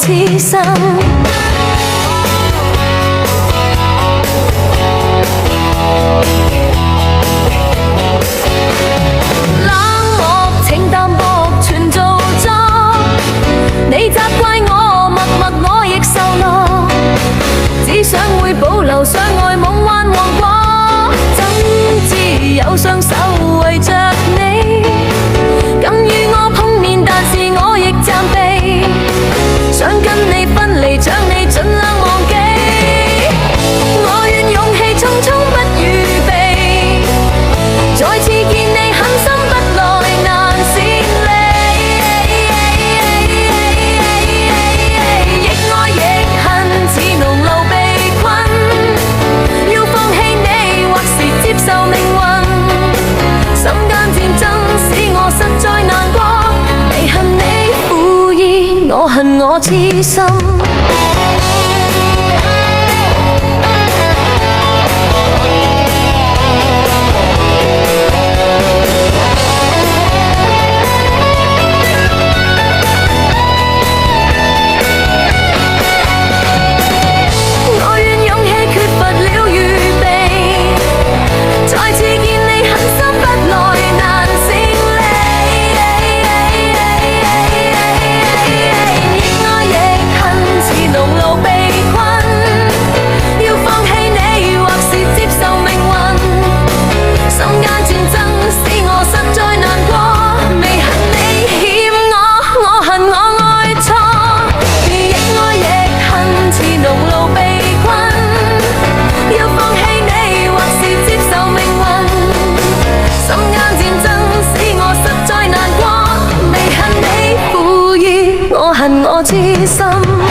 痴心。冷漠情淡薄全做作，你責怪我默默，我亦受落，只想會保留相愛夢幻王國，怎知有雙手圍着你，敢與我碰面，但是我亦暫避，想跟你分離，將你盡量忘記，我願勇氣匆匆不預備，再次見你狠心不來難是你，亦愛亦恨似濃霧被困，要放棄你或是接受命運，心間戰爭使我實在難過，你恨你負意，我恨我痴心。我恨我痴心。